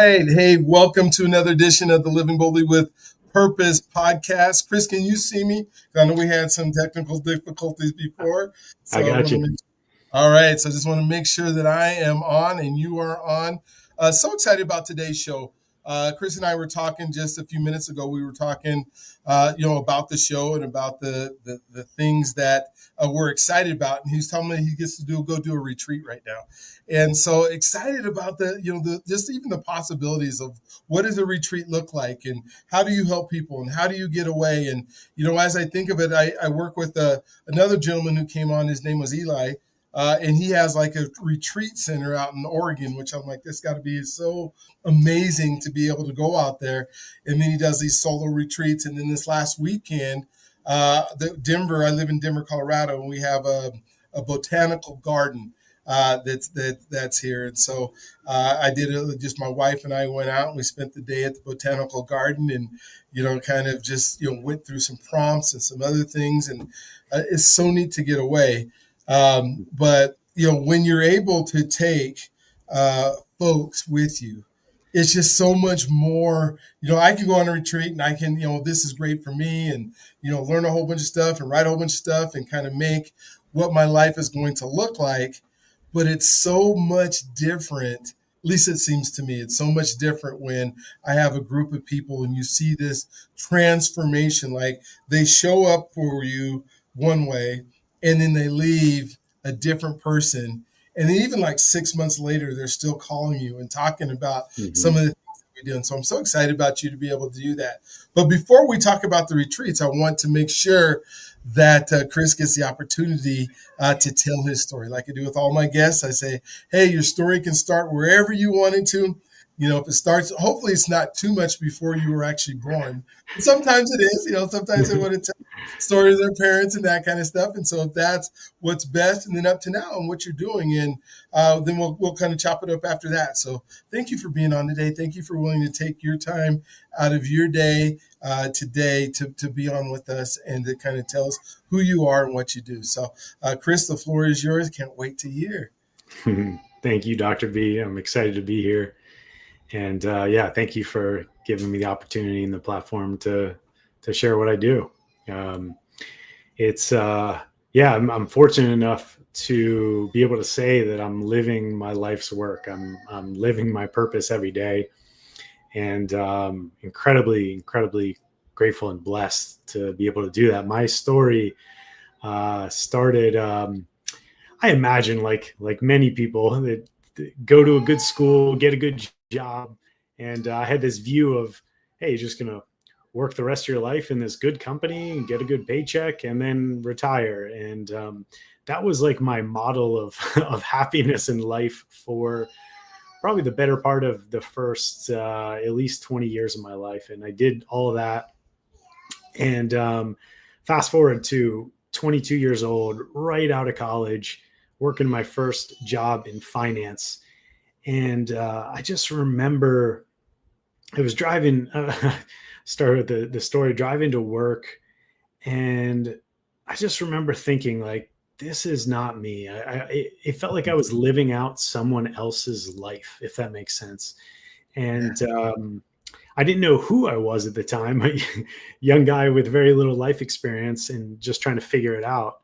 right. Hey, welcome to another edition of the Living Boldly with Purpose podcast. Chris, can you see me? I know we had some technical difficulties before. I So I got want to you. make All right. So I just want to make sure that I am on and you are on. So excited about today's show. Chris and I were talking just a few minutes ago. We were talking, about the show and about the things that we're excited about. And he's telling me he gets to go do a retreat right now. And so excited about just even the possibilities of what does a retreat look like and how do you help people and how do you get away? And, as I think of it, I work with another gentleman who came on. His name was Eli. And he has like a retreat center out in Oregon, which I'm like, this got to be so amazing to be able to go out there. And then he does these solo retreats. And then this last weekend, I live in Denver, Colorado, and we have a botanical garden that's here. And so I did it. Just my wife and I went out and we spent the day at the botanical garden and, kind of just, went through some prompts and some other things. And it's so neat to get away. But when you're able to take folks with you, it's just so much more. I can go on a retreat and I can, this is great for me and, learn a whole bunch of stuff and write a whole bunch of stuff and kind of make what my life is going to look like. But it's so much different. At least it seems to me it's so much different when I have a group of people and you see this transformation, like they show up for you one way and then they leave a different person. And then even like 6 months later, they're still calling you and talking about some of the things that we do. And so I'm so excited about you to be able to do that. But before we talk about the retreats, I want to make sure that Chris gets the opportunity to tell his story. Like I do with all my guests, I say, hey, your story can start wherever you want it to. If it starts, hopefully it's not too much before you were actually born. But sometimes it is, sometimes they want to tell stories of their parents and that kind of stuff. And so if that's what's best, and then up to now and what you're doing, and then we'll kind of chop it up after that. So thank you for being on today. Thank you for willing to take your time out of your day today to be on with us and to kind of tell us who you are and what you do. So Chris, the floor is yours. Can't wait to hear. Thank you, Dr. B. I'm excited to be here. And thank you for giving me the opportunity and the platform to share what I do. I'm fortunate enough to be able to say that I'm living my life's work. I'm living my purpose every day, and incredibly grateful and blessed to be able to do that. My story started. I imagine like many people that go to a good school, get a good job, and I had this view of, hey, you're just gonna work the rest of your life in this good company and get a good paycheck and then retire. And that was like my model of happiness in life for probably the better part of the first at least 20 years of my life. And I did all of that. And fast forward to 22 years old, right out of college, working my first job in finance. And I just remember I was driving, started the story, driving to work. And I just remember thinking, like, this is not me. It felt like I was living out someone else's life, if that makes sense. And I didn't know who I was at the time, a young guy with very little life experience and just trying to figure it out.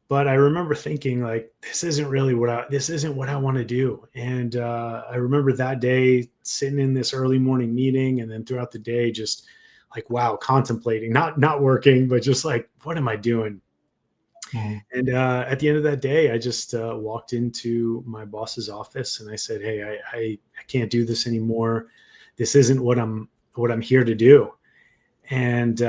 But I remember thinking, like, this isn't what I want to do. And I remember that day sitting in this early morning meeting, and then throughout the day, just like, wow, contemplating, not working, but just like, what am I doing? Mm-hmm. And at the end of that day, I just walked into my boss's office and I said, hey, I can't do this anymore. This isn't what I'm here to do. And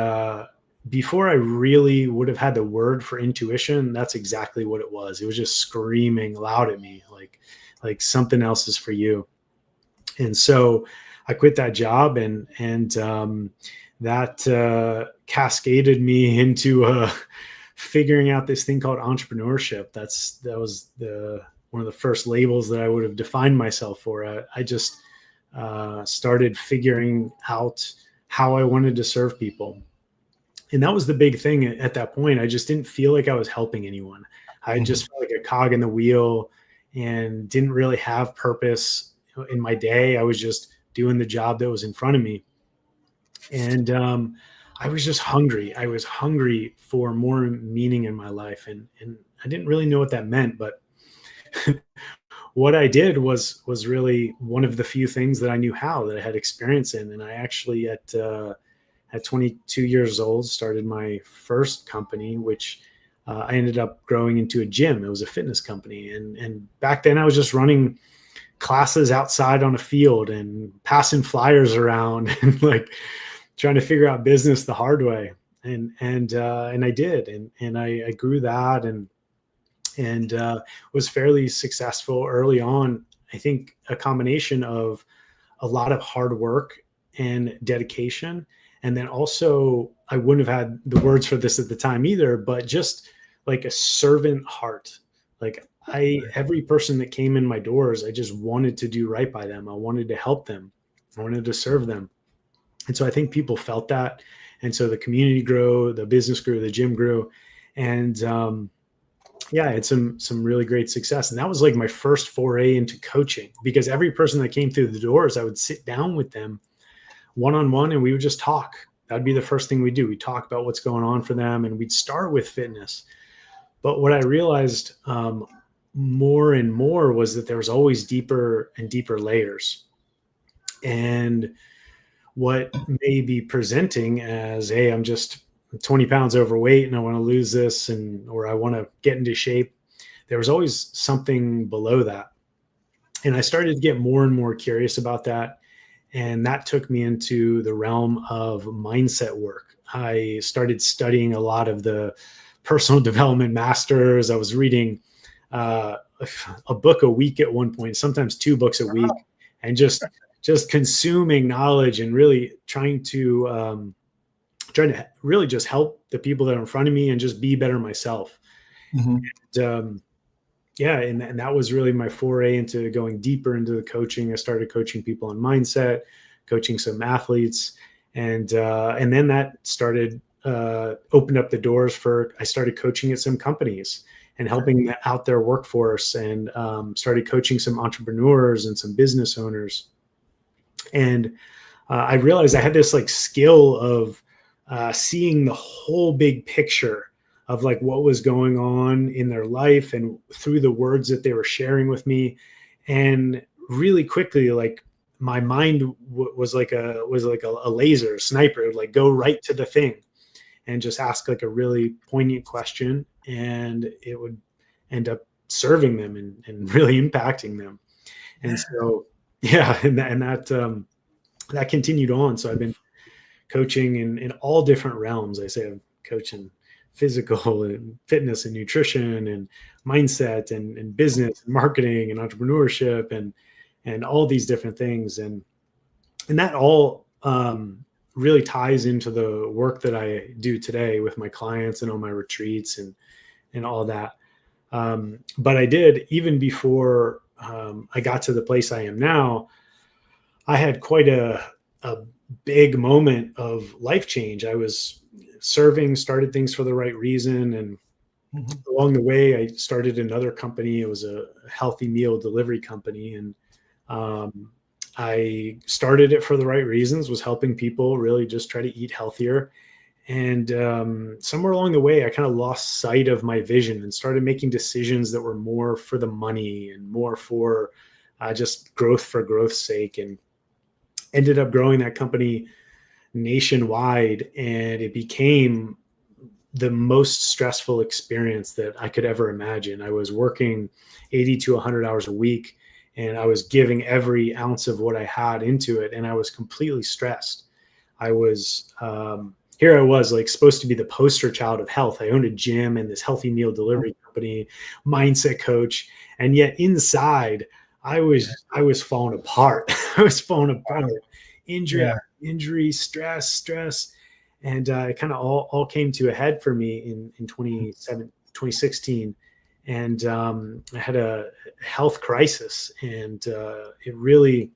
before I really would have had the word for intuition, that's exactly what it was. It was just screaming loud at me, like something else is for you. And so I quit that job, and that cascaded me into figuring out this thing called entrepreneurship. That was one of the first labels that I would have defined myself for. I just started figuring out how I wanted to serve people. And that was the big thing at that point. I just didn't feel like I was helping anyone. I just felt like a cog in the wheel and didn't really have purpose in my day. I was just doing the job that was in front of me. And I was just hungry. I was hungry for more meaning in my life. And I didn't really know what that meant, but what I did was really one of the few things that I knew how, that I had experience in. And I actually at 22 years old started my first company, which I ended up growing into a gym. It was a fitness company, and back then I was just running classes outside on a field and passing flyers around and like trying to figure out business the hard way. And I did, and I grew that and was fairly successful early on. I think a combination of a lot of hard work and dedication. And then also, I wouldn't have had the words for this at the time either, but just like a servant heart. Like every person that came in my doors, I just wanted to do right by them. I wanted to help them. I wanted to serve them. And so I think people felt that. And so the community grew, the business grew, the gym grew. And yeah, I had some really great success. And that was like my first foray into coaching, because every person that came through the doors, I would sit down with them one-on-one and we would just talk. That'd be the first thing we do. We talk about what's going on for them, and we'd start with fitness. But what I realized more and more was that there was always deeper and deeper layers. And what may be presenting as, hey, I'm just 20 pounds overweight and I want to lose this, or I want to get into shape, there was always something below that. And I started to get more and more curious about that. And that took me into the realm of mindset work. I started studying a lot of the personal development masters. I was reading a book a week at one point, sometimes 2 books a week, and just consuming knowledge and really trying to really just help the people that are in front of me and just be better myself. Mm-hmm. And, yeah. And that was really my foray into going deeper into the coaching. I started coaching people on mindset, coaching some athletes. And then that started, opened up the doors for, I started coaching at some companies and helping out their workforce, and started coaching some entrepreneurs and some business owners. And I realized I had this like skill of seeing the whole big picture of like what was going on in their life and through the words that they were sharing with me. And really quickly, like my mind was like a laser, a sniper. It would like go right to the thing and just ask like a really poignant question, and it would end up serving them and really impacting them. And so, yeah, and that continued on. So I've been coaching in all different realms. I say I'm coaching physical and fitness and nutrition and mindset and business and marketing and entrepreneurship and all these different things. And that all really ties into the work that I do today with my clients and on my retreats and all that. But I did, even before I got to the place I am now, I had quite a big moment of life change. I was serving, started things for the right reason. And along the way, I started another company. It was a healthy meal delivery company. And I started it for the right reasons, was helping people really just try to eat healthier. And somewhere along the way, I kind of lost sight of my vision and started making decisions that were more for the money and more for just growth for growth's sake. And ended up growing that company nationwide, and it became the most stressful experience that I could ever imagine. I was working 80 to 100 hours a week, and I was giving every ounce of what I had into it, and I was completely stressed. I was here I was like supposed to be the poster child of health. I owned a gym and this healthy meal delivery company, mindset coach, and yet inside I was falling apart. I was falling apart. Injury, stress. And it kind of all came to a head for me in 2016. And I had a health crisis, and it really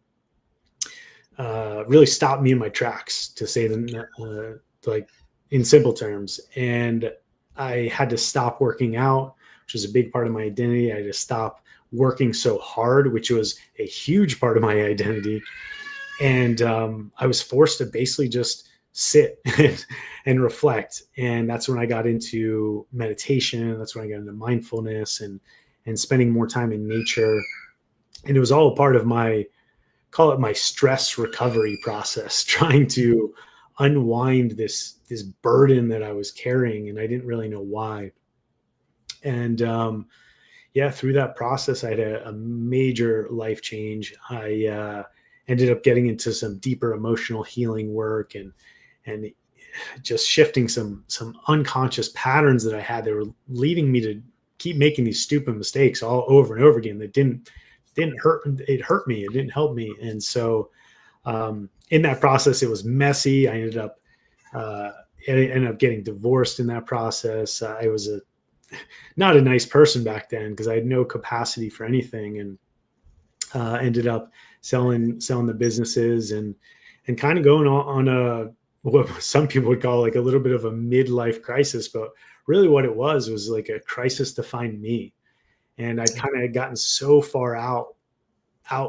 stopped me in my tracks, to say like in simple terms. And I had to stop working out, which was a big part of my identity. I had to stop working so hard, which was a huge part of my identity. And I was forced to basically just sit and reflect. And that's when I got into meditation. That's when I got into mindfulness and spending more time in nature. And it was all a part of my, call it my stress recovery process, trying to unwind this burden that I was carrying, and I didn't really know why. And through that process, I had a major life change. I ended up getting into some deeper emotional healing work and just shifting some unconscious patterns that I had that were leading me to keep making these stupid mistakes all over and over again that didn't hurt. It hurt me. It didn't help me. And so in that process, it was messy. I ended up getting divorced in that process. I was not a nice person back then because I had no capacity for anything, and ended up selling the businesses and kind of going on a, what some people would call like a little bit of a midlife crisis, but really what it was like a crisis to find me. And I kind of had gotten so far out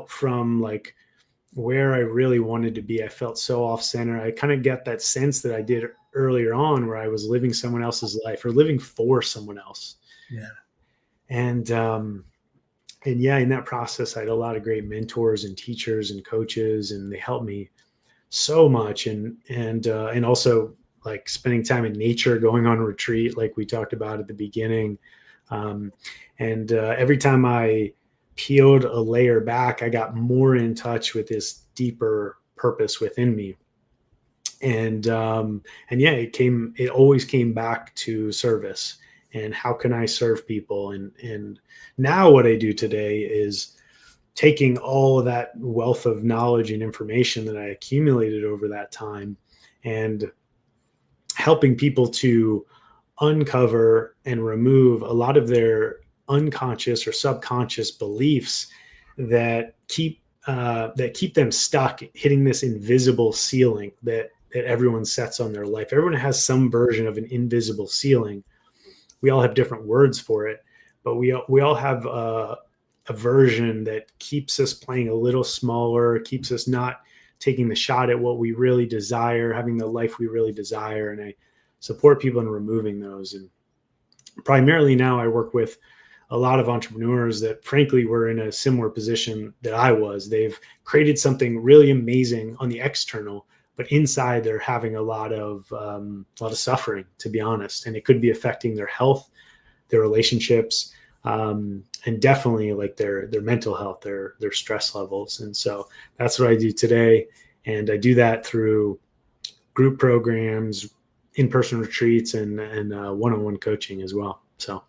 from like where I really wanted to be. I felt so off center. I kind of get that sense that I did earlier on, where I was living someone else's life or living for someone else. Yeah. And yeah, in that process, I had a lot of great mentors and teachers and coaches, and they helped me so much. And also like spending time in nature, going on retreat, like we talked about at the beginning. Every time I peeled a layer back, I got more in touch with this deeper purpose within me. And yeah, it always came back to service and how can I serve people? And now what I do today is taking all of that wealth of knowledge and information that I accumulated over that time and helping people to uncover and remove a lot of their unconscious or subconscious beliefs that keep them stuck, hitting this invisible ceiling that everyone sets on their life. Everyone has some version of an invisible ceiling. We all have different words for it, but we all have a version that keeps us playing a little smaller, keeps us not taking the shot at what we really desire, having the life we really desire. And I support people in removing those. And primarily now I work with a lot of entrepreneurs that frankly were in a similar position that I was. They've created something really amazing on the external, but inside they're having a lot of suffering, to be honest. And it could be affecting their health, their relationships, and definitely like their mental health, their stress levels. And so that's what I do today. And I do that through group programs, in-person retreats, and one-on-one coaching as well. So.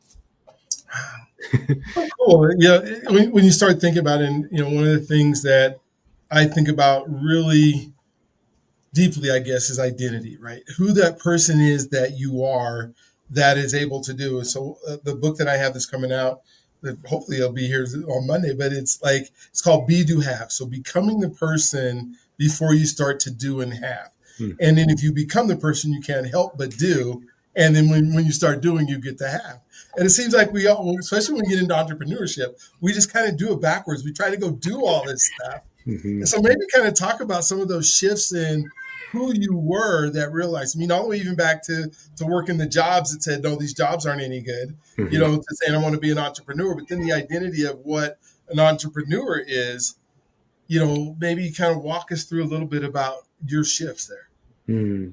Oh, cool. Yeah. When you start thinking about it, and one of the things that I think about really deeply, I guess, is identity, right? Who that person is that you are that is able to do. And so the book that I have that's coming out, that hopefully it'll be here on Monday, but it's called Be, Do, Have. So becoming the person before you start to do and have. And then if you become the person, you can't help but do. And then when you start doing, you get to have. And it seems like we all, especially when we get into entrepreneurship, we just kind of do it backwards. We try to go do all this stuff. Mm-hmm. And so maybe kind of talk about some of those shifts in who you were that realized, all the way even back to working the jobs that said, no, these jobs aren't any good, mm-hmm. To saying I want to be an entrepreneur, but then the identity of what an entrepreneur is, maybe kind of walk us through a little bit about your shifts there.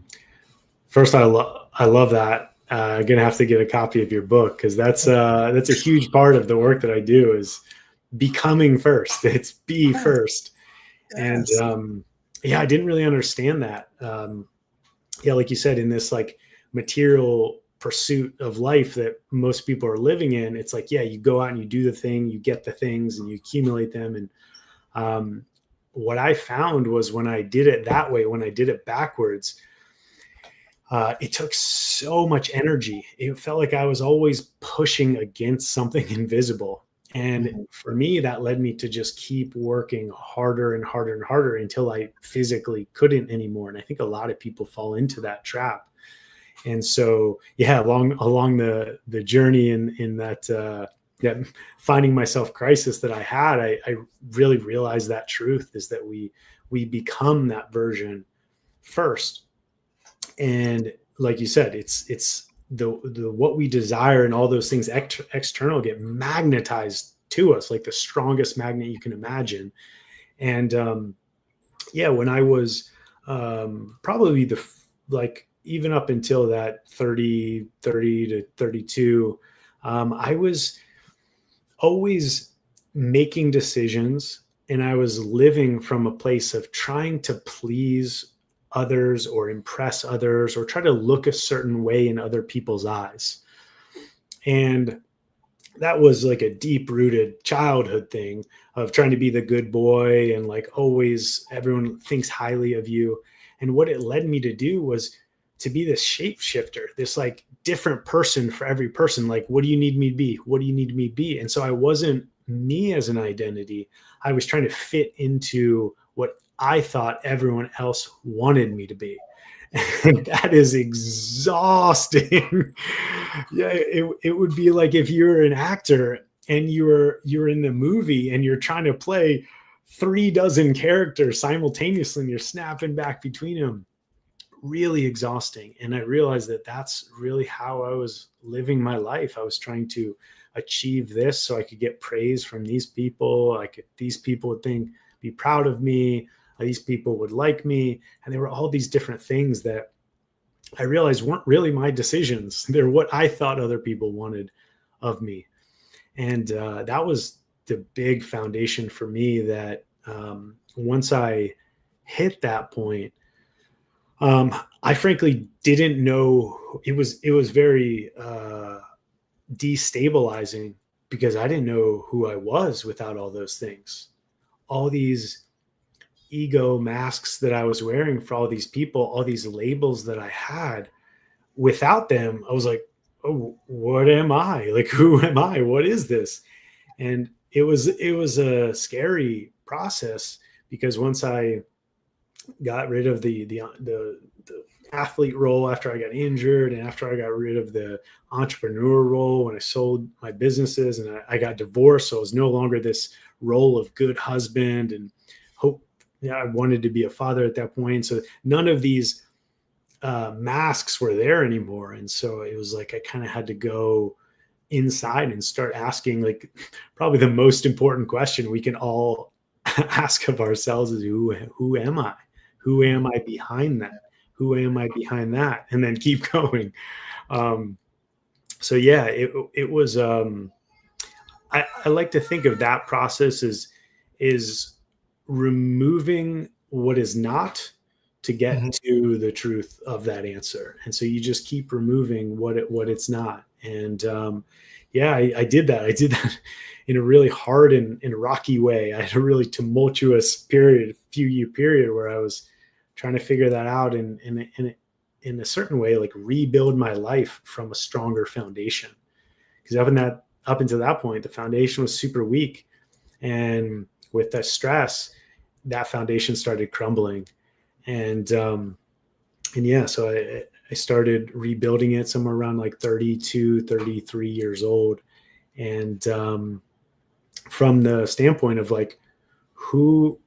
First, I love that. I'm going to have to get a copy of your book because that's a huge part of the work that I do is becoming first. It's be first. Yes. And I didn't really understand that. Like you said, in this like material pursuit of life that most people are living in, it's like, you go out and you do the thing, you get the things and you accumulate them. And what I found was when I did it that way, when I did it backwards, it took so much energy. It felt like I was always pushing against something invisible. And for me, that led me to just keep working harder and harder and harder until I physically couldn't anymore. And I think a lot of people fall into that trap. And so, along the journey in that that finding myself crisis that I had, I really realized that truth is that we become that version first. And like you said, it's the what we desire and all those things external get magnetized to us like the strongest magnet you can imagine. And yeah, when I was probably like even up until that 30 to 32, I was always making decisions, and I was living from a place of trying to please others or impress others or try to look a certain way in other people's eyes. And that was like a deep rooted childhood thing of trying to be the good boy and like always everyone thinks highly of you. And what it led me to do was to be this shapeshifter, this like different person for every person. Like, what do you need me to be? What do you need me to be? And so I wasn't me as an identity. I was trying to fit into what I thought everyone else wanted me to be. And that is exhausting. Yeah, it would be like if you're an actor and you're in the movie and you're trying to play 36 characters simultaneously and you're snapping back between them. Really exhausting. And I realized that that's really how I was living my life. I was trying to achieve this so I could get praise from these people. These people would be proud of me. These people would like me. And there were all these different things that I realized weren't really my decisions. They're what I thought other people wanted of me. And that was the big foundation for me that once I hit that point, I frankly didn't know. It was very destabilizing because I didn't know who I was without all those things. All these ego masks that I was wearing for all these people, all these labels that I had. Without them, I was like, oh, what am I? Like, who am I? What is this? And it was a scary process because once I got rid of the athlete role after I got injured and after I got rid of the entrepreneur role when I sold my businesses and I got divorced, so I was no longer this role of good husband and hope. Yeah, I wanted to be a father at that point. So none of these masks were there anymore. And so it was like I kind of had to go inside and start asking like probably the most important question we can all ask of ourselves is who am I? Who am I behind that? Who am I behind that? And then keep going. So yeah, it was I like to think of that process is removing what is not to get Mm-hmm. to the truth of that answer. And so you just keep removing what it's not. And yeah, I did that. I did that in a really hard and rocky way. I had a really tumultuous few year period where I was trying to figure that out and in a certain way, like rebuild my life from a stronger foundation. Because up until that point, the foundation was super weak. And with that stress, that foundation started crumbling. And yeah, so I started rebuilding it somewhere around like 32, 33 years old. And from the standpoint of like, who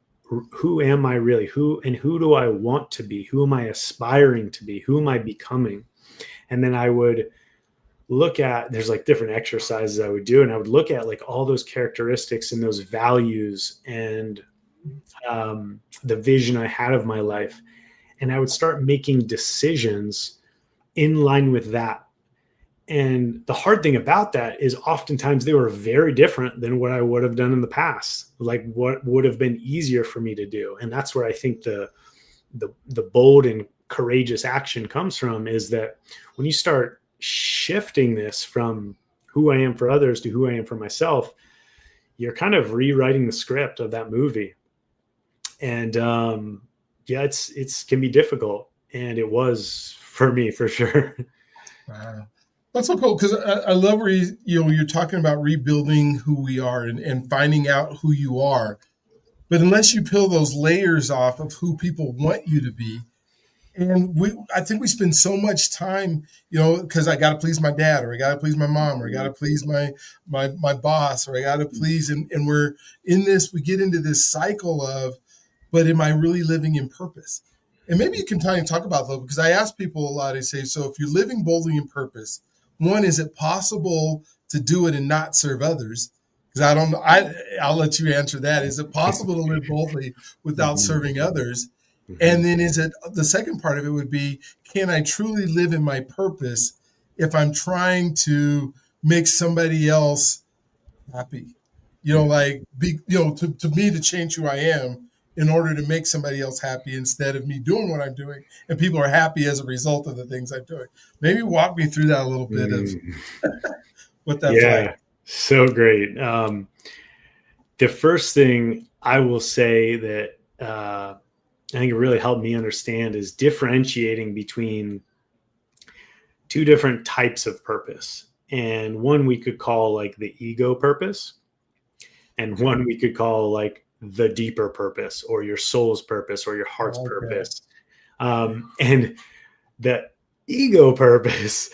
am I really? Who do I want to be? Who am I aspiring to be? Who am I becoming? And then I would look at, there's like different exercises I would do. And I would look at like all those characteristics and those values and the vision I had of my life. And I would start making decisions in line with that. And the hard thing about that is oftentimes they were very different than what I would have done in the past, like what would have been easier for me to do. And that's where I think the bold and courageous action comes from, is that when you start shifting this from who I am for others to who I am for myself, you're kind of rewriting the script of that movie. And yeah, it's can be difficult, and it was for me for sure. Wow. That's so cool because I love where you're talking about rebuilding who we are and finding out who you are. But unless you peel those layers off of who people want you to be, And I think we spend so much time, because I got to please my dad, or I got to please my mom, or I got to please my boss, or I got to please, and we're in this. We get into this cycle of, but am I really living in purpose? And maybe you can talk about that, because I ask people a lot. I say, so if you're living boldly in purpose, one, is it possible to do it and not serve others? Because I don't. I'll let you answer that. Is it possible to live boldly without Mhm. serving others? And Mhm. then is it the second part of it would be, can I truly live in my purpose if I'm trying to make somebody else happy? Like to me, to change who I am in order to make somebody else happy, instead of me doing what I'm doing and people are happy as a result of the things I'm doing. Maybe walk me through that a little bit of Mhm. what that's like. Yeah, so great. The first thing I will say that I think it really helped me understand is differentiating between two different types of purpose. And one we could call like the ego purpose, and Okay. one we could call like the deeper purpose or your soul's purpose or your I heart's like that. purpose. And the ego purpose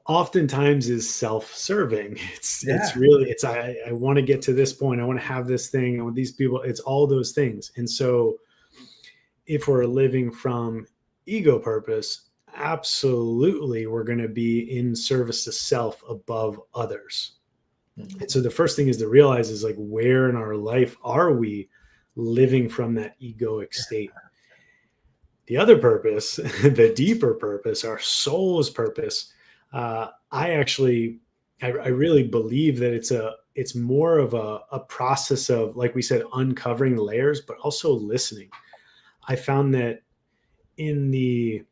oftentimes is self-serving. It's Yeah. really it's I want to get to this point. I want to have this thing. I want these people. It's all those things. And so if we're living from ego purpose, absolutely we're going to be in service to self above others. And so the first thing is to realize is like, where in our life are we living from that egoic state? The other purpose, the deeper purpose, our soul's purpose, I actually, I really believe that it's more of a process of, like we said, uncovering layers, but also listening. I found that in the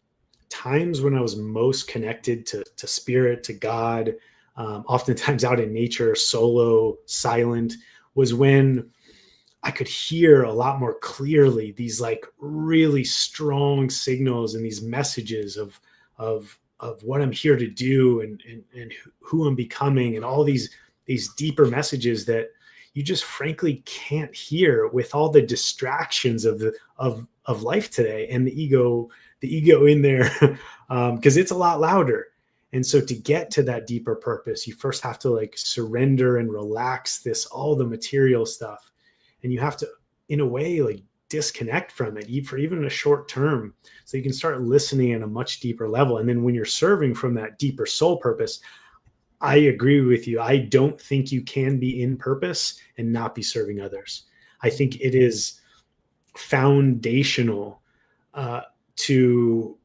times when I was most connected to spirit, to God, oftentimes out in nature, solo, silent, was when I could hear a lot more clearly these like really strong signals and these messages of what I'm here to do, and who I'm becoming, and all these deeper messages that you just frankly can't hear with all the distractions of life today, and the ego in there, because it's a lot louder. And so to get to that deeper purpose, you first have to like surrender and relax this all the material stuff, and you have to, in a way, like disconnect from it for even a short term, so you can start listening at a much deeper level. And then when you're serving from that deeper soul purpose, I agree with you. I don't think you can be in purpose and not be serving others. I think it is foundational uh, to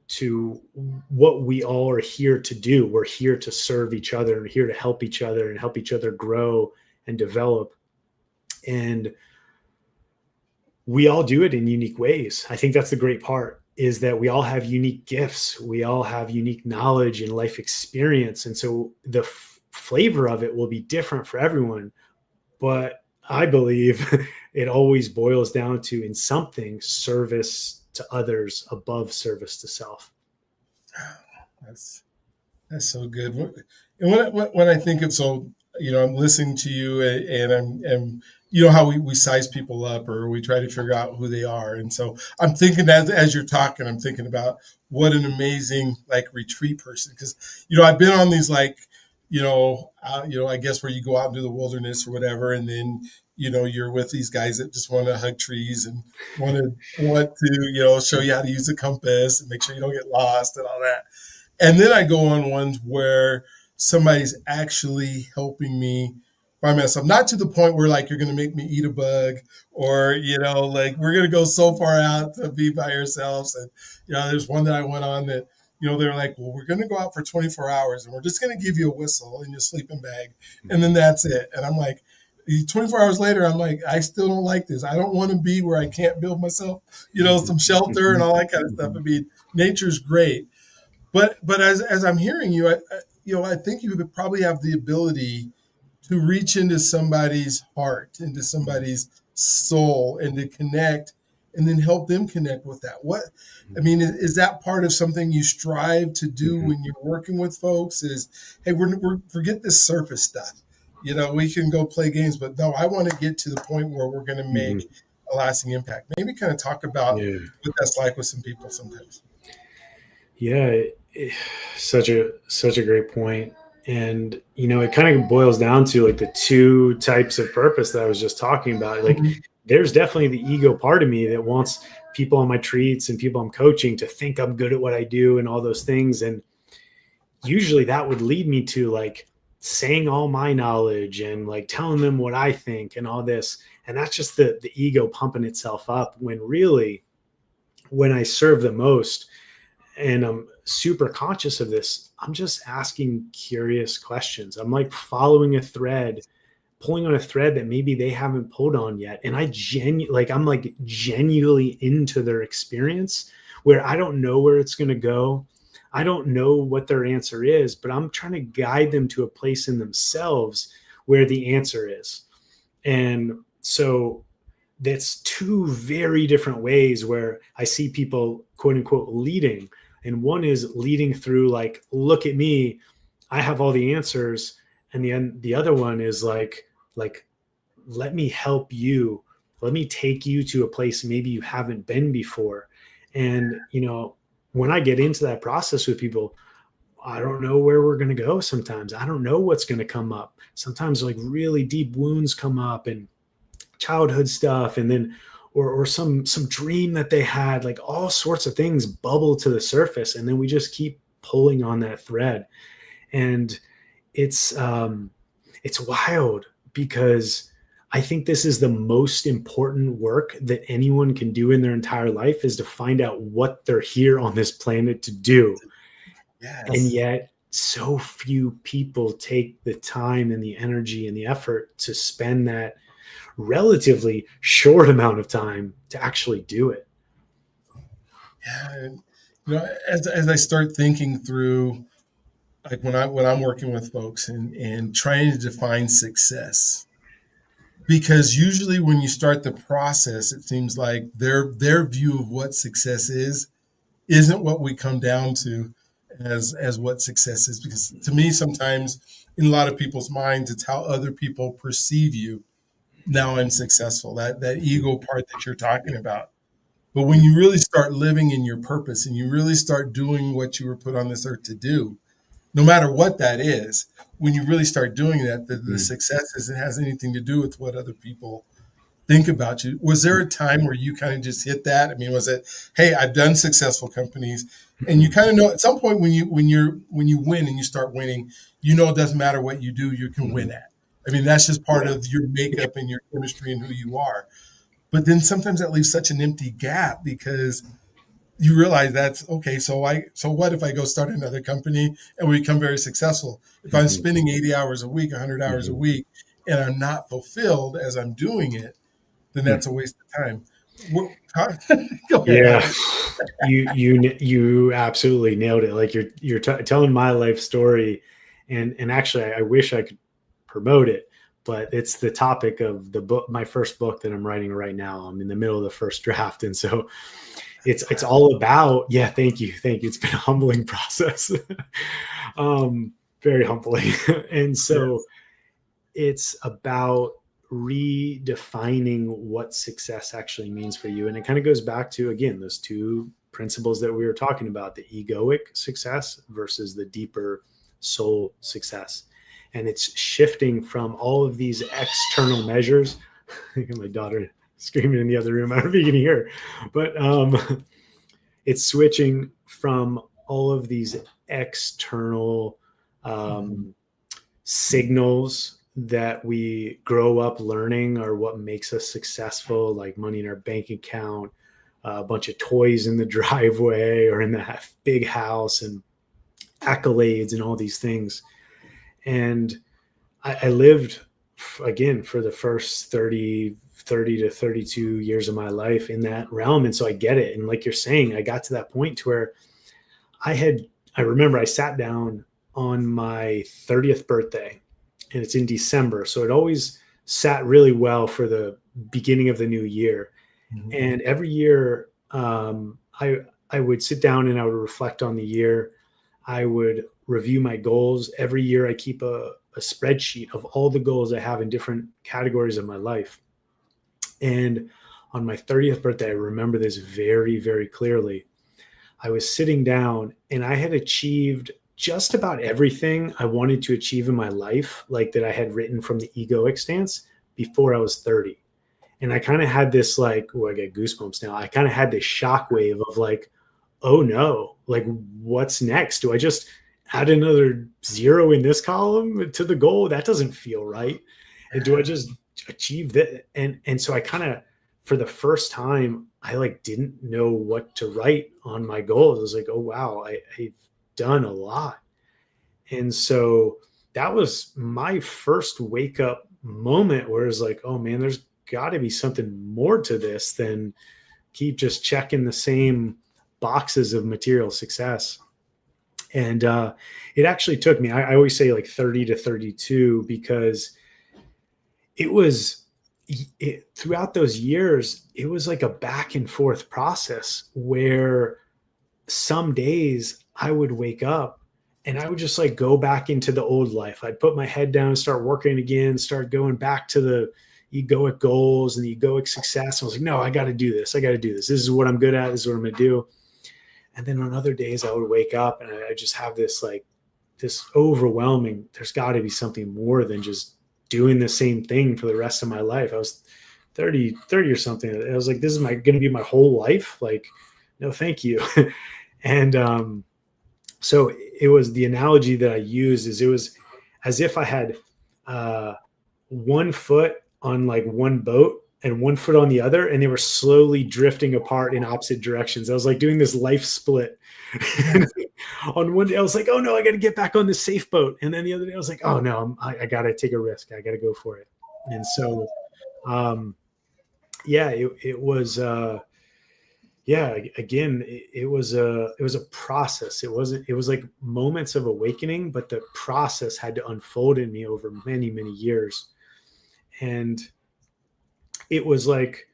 to what we all are here to do. We're here to serve each other and here to help each other and help each other grow and develop. And we all do it in unique ways. I think that's the great part, is that we all have unique gifts. We all have unique knowledge and life experience. And so the flavor of it will be different for everyone. But I believe it always boils down to, in something, service to others above service to self. That's That's so good. And when I think of, so, I'm listening to you, and and how we size people up, or we try to figure out who they are. And so I'm thinking, as you're talking, I'm thinking about what an amazing like retreat person, because I've been on these like I guess where you go out into the wilderness or whatever, and then you're with these guys that just want to hug trees and want to show you how to use a compass and make sure you don't get lost and all that. And then I go on ones where somebody's actually helping me by myself, not to the point where like you're going to make me eat a bug, or like we're going to go so far out to be by ourselves. And there's one that I went on that they're like, well, we're going to go out for 24 hours and we're just going to give you a whistle in your sleeping bag, and then that's it. And I'm like, 24 hours later, I'm like, I still don't like this. I don't want to be where I can't build myself some shelter and all that kind of stuff. I mean, nature's great, but as I'm hearing you, I think you would probably have the ability to reach into somebody's heart, into somebody's soul, and to connect, and then help them connect with that. What I mean is that part of something you strive to do when you're working with folks? Is, hey, we're forget this surface stuff. We can go play games, but no, I want to get to the point where we're going to make a lasting impact. Maybe kind of talk about Yeah. what that's like with some people sometimes. Yeah, such a great point. And it kind of boils down to like the two types of purpose that I was just talking about. Like Mhm. there's definitely the ego part of me that wants people on my treats and people I'm coaching to think I'm good at what I do and all those things. And usually that would lead me to like saying all my knowledge and like telling them what I think and all this. And that's just the ego pumping itself up, when really, when I serve the most, and I'm super conscious of this, I'm just asking curious questions. I'm like following a thread, pulling on a thread that maybe they haven't pulled on yet. And I'm like genuinely into their experience, where I don't know where it's going to go. I don't know what their answer is, but I'm trying to guide them to a place in themselves where the answer is. And so that's two very different ways where I see people, quote unquote, leading. And one is leading through like, look at me, I have all the answers. And the other one is like, let me help you. Let me take you to a place maybe you haven't been before. And when I get into that process with people, I don't know where we're going to go. Sometimes I don't know what's going to come up. Sometimes like really deep wounds come up, and childhood stuff, and then or some dream that they had, like all sorts of things bubble to the surface, and then we just keep pulling on that thread. And it's wild, because I think this is the most important work that anyone can do in their entire life, is to find out what they're here on this planet to do. And Yes. yet so few people take the time and the energy and the effort to spend that relatively short amount of time to actually do it. Yeah. And, as I start thinking through, like when I'm working with folks and trying to define success, because usually when you start the process, it seems like their view of what success is isn't what we come down to as what success is. Because to me, sometimes in a lot of people's minds, it's how other people perceive you. Now I'm successful. That ego part that you're talking about. But when you really start living in your purpose and you really start doing what you were put on this earth to do, no matter what that is, when you really start doing that, the Mm. success isn't has anything to do with what other people think about you. Was there a time where you kind of just hit that? I mean, was it, hey, I've done successful companies, and you kind of know at some point when you win and you start winning, it doesn't matter what you do, you can win at. I mean, that's just part Yeah. of your makeup and your chemistry and who you are. But then sometimes that leaves such an empty gap because you realize that's okay. So what if I go start another company and we become very successful? If I'm Mhm. spending 80 hours a week, 100 hours a Mhm. week, and I'm not fulfilled as I'm doing it, then Mm. that's a waste of time. Go ahead. Yeah, you absolutely nailed it. Like you're telling my life story, and actually, I wish I could promote it, but it's the topic of the book, my first book that I'm writing right now. I'm in the middle of the first draft, and so it's all about. Yeah, thank you. It's been a humbling process, um, very humbling, and so Yes. it's about redefining what success actually means for you. And it kind of goes back to, again, those two principles that we were talking about, the egoic success versus the deeper soul success. And it's shifting from all of these external measures. My daughter screaming in the other room. I don't know if you can hear, but it's switching from all of these external Mhm. um, signals that we grow up learning are what makes us successful, like money in our bank account, a bunch of toys in the driveway or in the big house, and accolades and all these things. And I lived, again, for the first 30 to 32 years of my life in that realm. And so I get it. And like you're saying, I got to that point to where I had, I remember I sat down on my 30th birthday, and it's in December. So it always sat really well for the beginning of the new year. Mhm. And every year, I would sit down and I would reflect on the year. I would review my goals. Every year, I keep a spreadsheet of all the goals I have in different categories of my life. And on my 30th birthday, I remember this very, very clearly. I was sitting down and I had achieved just about everything I wanted to achieve in my life, like that I had written from the egoic stance before I was 30. And I kind of had this like, oh, I get goosebumps now. I kind of had this shockwave of like, oh no, like what's next? Do I just add another zero in this column to the goal? That doesn't feel right. And do I just achieve that? And so I kind of, for the first time, I like didn't know what to write on my goals. I was like, oh wow, I've done a lot. And so that was my first wake up moment where it's like, oh man, there's got to be something more to this than keep just checking the same boxes of material success. And it actually took me, I always say like 30 to 32, because it was throughout those years, it was like a back and forth process where some days I would wake up and I would just like go back into the old life. I'd put my head down, start working again, start going back to the egoic goals and the egoic success. I was like, no, I got to do this. I got to do this. This is what I'm good at. This is what I'm going to do. And then on other days I would wake up and I just have this like this overwhelming, there's got to be something more than just doing the same thing for the rest of my life. I was 30 or something. I was like, this is going to be my whole life. Like, no, thank you. And so it was, the analogy that I used is it was as if I had one foot on like one boat and one foot on the other, and they were slowly drifting apart in opposite directions. I was like doing this life split. On one day I was like, oh no, I got to get back on this safe boat. And then the other day I was like, oh no, I got to take a risk. I got to go for it. And so, yeah, it was, yeah, again, it was a process. It was like moments of awakening, but the process had to unfold in me over many, many years. And it was like,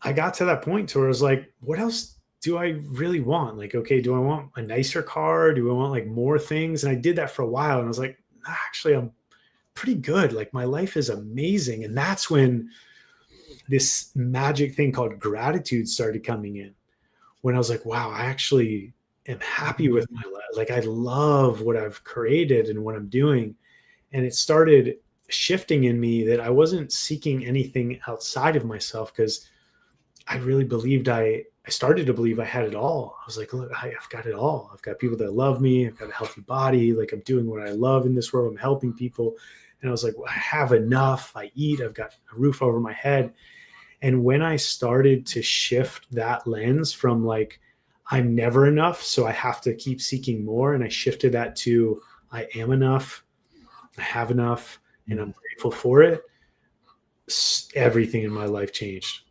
I got to that point where I was like, what else do I really want? Like, okay, do I want a nicer car? Do I want like more things? And I did that for a while. And I was like, actually, I'm pretty good. Like my life is amazing. And that's when this magic thing called gratitude started coming in, when I was like, wow, I actually am happy with my life. Like I love what I've created and what I'm doing. And it started shifting in me that I wasn't seeking anything outside of myself, because I really believed I started to believe I had it all. I was like, look, I've got it all. I've got people that love me. I've got a healthy body. Like I'm doing what I love in this world. I'm helping people. And I was like, well, I have enough. I eat. I've got a roof over my head. And when I started to shift that lens from like, I'm never enough, so I have to keep seeking more, and I shifted that to I am enough, I have enough, and I'm grateful for it, everything in my life changed.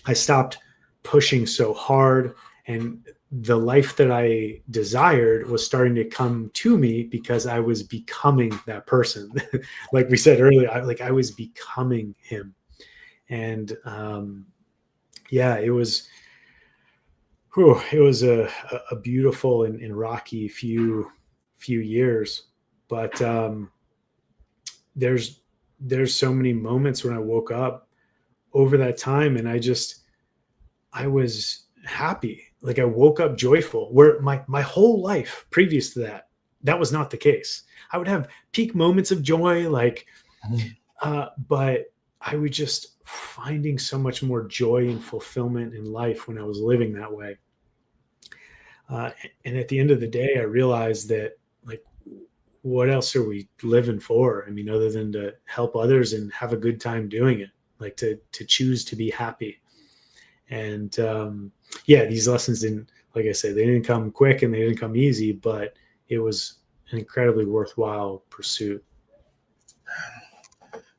I stopped pushing so hard, and the life that I desired was starting to come to me because I was becoming that person. Like we said earlier, I was becoming him. And yeah, it was a beautiful and rocky few years, but there's so many moments when I woke up over that time, and I was happy. Like I woke up joyful, where my whole life previous to that was not the case. I would have peak moments of joy, like, but I was just finding so much more joy and fulfillment in life when I was living that way. And at the end of the day, I realized that, like, what else are we living for? I mean, other than to help others and have a good time doing it, like to choose to be happy. And yeah, these lessons didn't, like I said, they didn't come quick and they didn't come easy, but it was an incredibly worthwhile pursuit.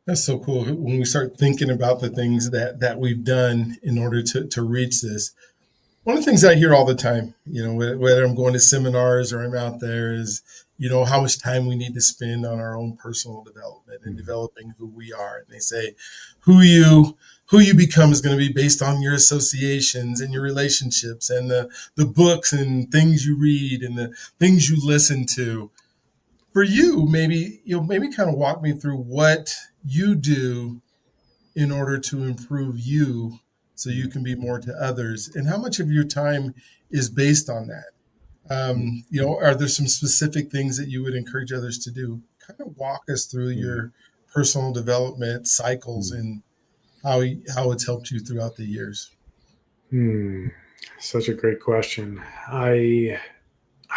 That's so cool. When we start thinking about the things that we've done in order to reach this, one of the things I hear all the time, whether I'm going to seminars or I'm out there, is, how much time we need to spend on our own personal development and developing who we are. And they say, who you become is going to be based on your associations and your relationships and the books and things you read and the things you listen to. For you, maybe kind of walk me through what you do in order to improve you so you can be more to others, and how much of your time is based on that. Are there some specific things that you would encourage others to do? Kind of walk us through your personal development cycles and how it's helped you throughout the years. Such a great question. I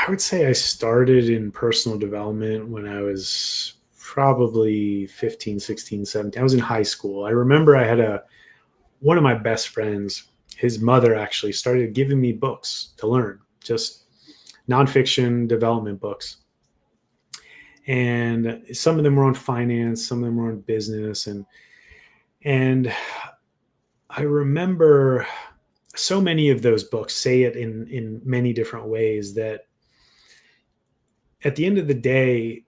would say I started in personal development when I was probably 15, 16, 17. I was in high school. I remember I had one of my best friends, his mother actually started giving me books to learn, just nonfiction development books. And some of them were on finance, some of them were on business. And I remember so many of those books say it in many different ways that at the end of the day,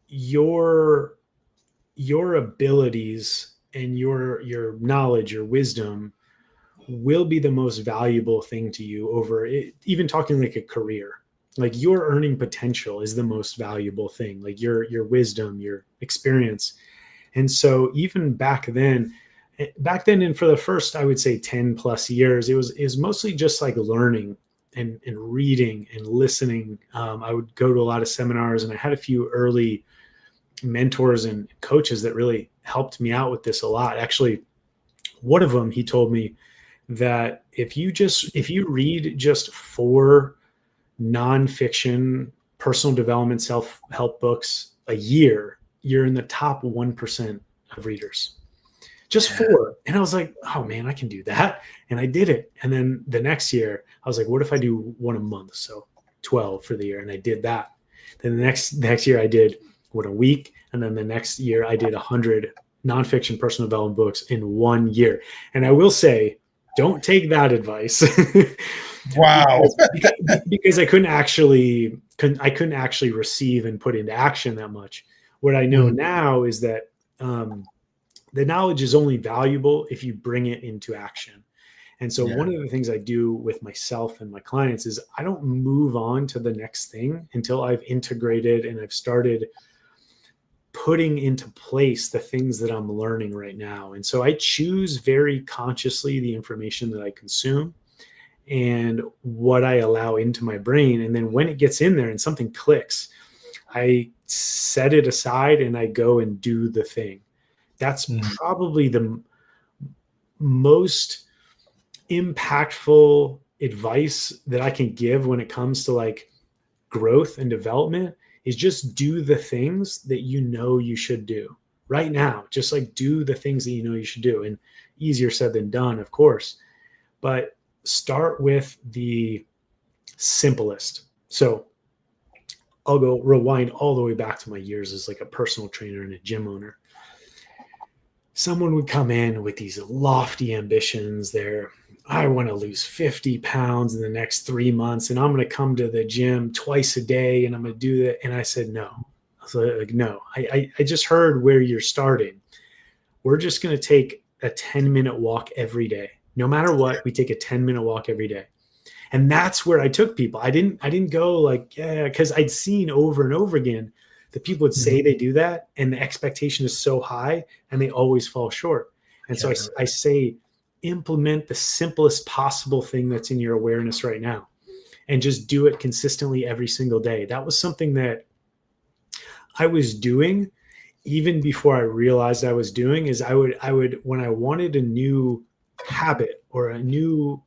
your abilities and your knowledge, your wisdom will be the most valuable thing to you over it, even talking like a career. Like your earning potential is the most valuable thing, like your wisdom, your experience. And so even back then, and for the first, I would say 10 plus years, it was mostly just like learning and reading and listening. I would go to a lot of seminars, and I had a few early mentors and coaches that really helped me out with this a lot. Actually, one of them, he told me that if you read just 4 nonfiction personal development self-help books a year, you're in the top 1% of readers. Just 4. And I was like, oh man, I can do that. And I did it. And then the next year I was like, what if I do 1 a month? So 12 for the year. And I did that. Then the next year I did 1 a week. And then the next year I did 100 nonfiction personal development books in 1 year. And I will say, don't take that advice. Wow. because I couldn't actually receive and put into action that much. What I know now is that the knowledge is only valuable if you bring it into action. And so one of the things I do with myself and my clients is I don't move on to the next thing until I've integrated and I've started putting into place the things that I'm learning right now. And so I choose very consciously the information that I consume and what I allow into my brain. And then when it gets in there and something clicks, I set it aside and I go and do the thing. That's probably the most impactful advice that I can give when it comes to like growth and development, is just do the things that you know you should do right now. Just like do the things that you know you should do. And easier said than done, of course, but start with the simplest. So I'll go rewind all the way back to my years as like a personal trainer and a gym owner. Someone would come in with these lofty ambitions. I want to lose 50 pounds in the next 3 months, and I'm going to come to the gym twice a day, and I'm going to do that. And I said, no. I was like, no, I just heard where you're starting. We're just going to take a 10-minute walk every day. No matter what, we take a 10-minute walk every day. And that's where I took people. I didn't go like, yeah, because I'd seen over and over again that people would say they do that, and the expectation is so high, and they always fall short. And so I say, implement the simplest possible thing that's in your awareness right now, and just do it consistently every single day. That was something that I was doing even before I realized I was doing. Is I would when I wanted a new habit or a new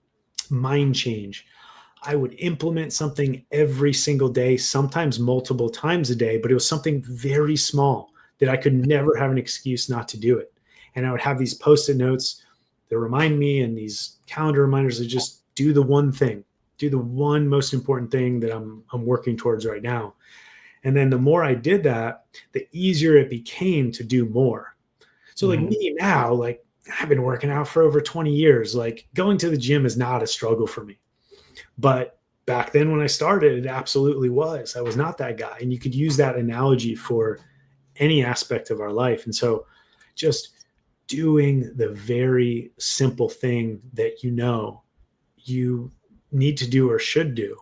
mind change, I would implement something every single day, sometimes multiple times a day, but it was something very small that I could never have an excuse not to do it. And I would have these Post-it notes that remind me, and these calendar reminders to just do the one thing, do the one most important thing that I'm working towards right now. And then the more I did that, the easier it became to do more. So like me now, like I've been working out for over 20 years, like going to the gym is not a struggle for me. But back then when I started, it absolutely was. I was not that guy. And you could use that analogy for any aspect of our life. And so just doing the very simple thing that you know you need to do or should do.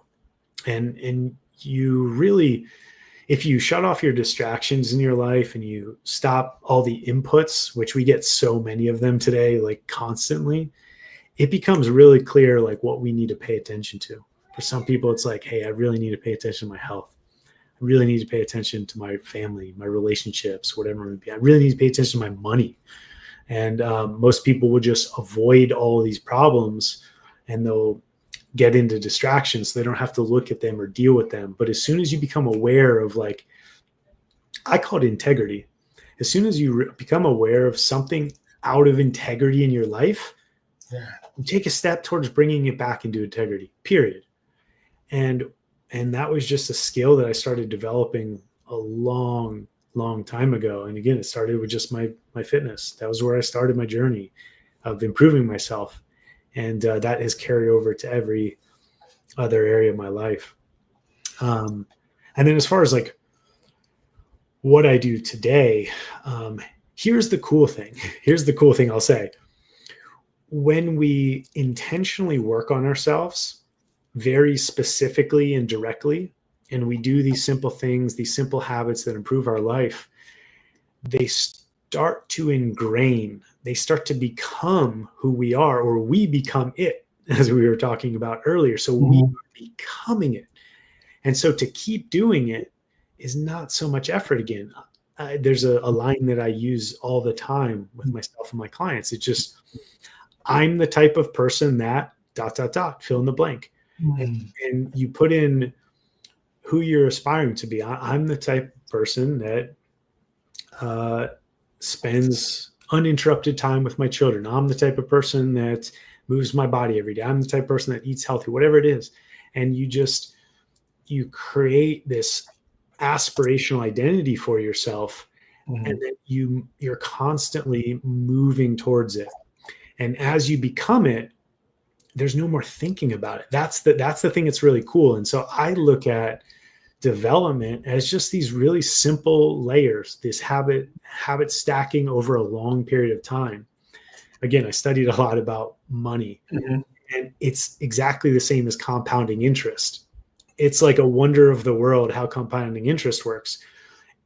And you really, if you shut off your distractions in your life and you stop all the inputs, which we get so many of them today, like constantly, it becomes really clear like what we need to pay attention to. For some people, it's like, hey, I really need to pay attention to my health. I really need to pay attention to my family, my relationships, whatever it would be. I really need to pay attention to my money. And most people will just avoid all of these problems, and they'll get into distractions so they don't have to look at them or deal with them. But as soon as you become aware of, like, I call it integrity. As soon as you become aware of something out of integrity in your life, Yeah. you take a step towards bringing it back into integrity, period. And that was just a skill that I started developing a long time ago. And again, it started with just my fitness. That was where I started my journey of improving myself. And that has carried over to every other area of my life. And then as far as like what I do today, here's the cool thing. Here's the cool thing I'll say. When we intentionally work on ourselves very specifically and directly, and we do these simple things, these simple habits that improve our life, they start to ingrain, they start to become who we are, or we become it, as we were talking about earlier. So we are becoming it. And so to keep doing it is not so much effort again. There's a line that I use all the time with myself and my clients. It's just, I'm the type of person that ... fill in the blank. And you put in who you're aspiring to be. I'm the type of person that spends uninterrupted time with my children. I'm the type of person that moves my body every day. I'm the type of person that eats healthy, whatever it is. And you create this aspirational identity for yourself, and then you're constantly moving towards it. And as you become it, there's no more thinking about it. That's the thing that's really cool. And so I look at development as just these really simple layers, this habit stacking over a long period of time. Again, I studied a lot about money, and it's exactly the same as compounding interest. It's like a wonder of the world how compounding interest works.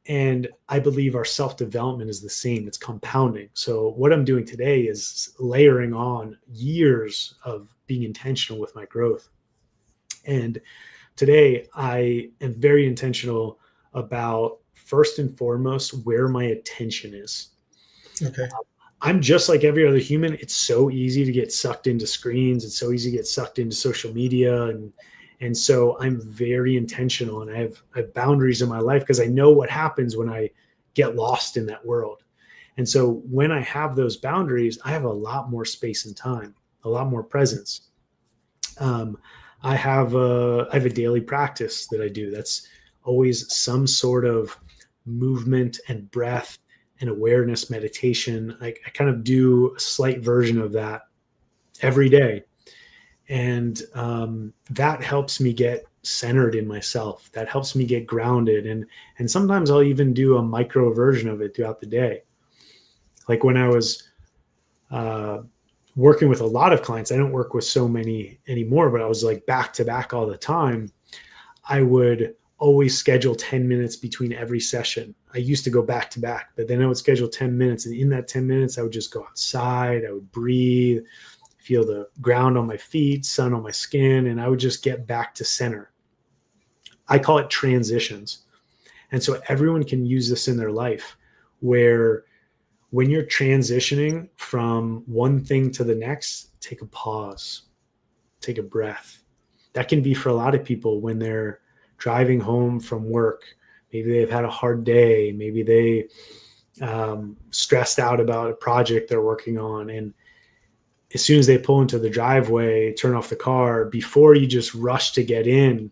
And I believe our self-development is the same. It's compounding. So what I'm doing today is layering on years of being intentional with my growth. And today I am very intentional about, first and foremost, where my attention is. Okay. I'm just like every other human. It's so easy to get sucked into screens. It's so easy to get sucked into social media. And so I'm very intentional, and I have boundaries in my life because I know what happens when I get lost in that world. And so when I have those boundaries, I have a lot more space and time, a lot more presence. I have a daily practice that I do. That's always some sort of movement and breath and awareness meditation. I kind of do a slight version of that every day. And that helps me get centered in myself. That helps me get grounded. And sometimes I'll even do a micro version of it throughout the day. Like when I was working with a lot of clients, I don't work with so many anymore, but I was like back to back all the time. I would always schedule 10 minutes between every session. I used to go back to back, but then I would schedule 10 minutes. And in that 10 minutes, I would just go outside. I would breathe, feel the ground on my feet, sun on my skin, and I would just get back to center. I call it transitions. And so everyone can use this in their life, where when you're transitioning from one thing to the next, take a pause, take a breath. That can be for a lot of people when they're driving home from work. Maybe they've had a hard day. Maybe they stressed out about a project they're working on. And as soon as they pull into the driveway, turn off the car, before you just rush to get in,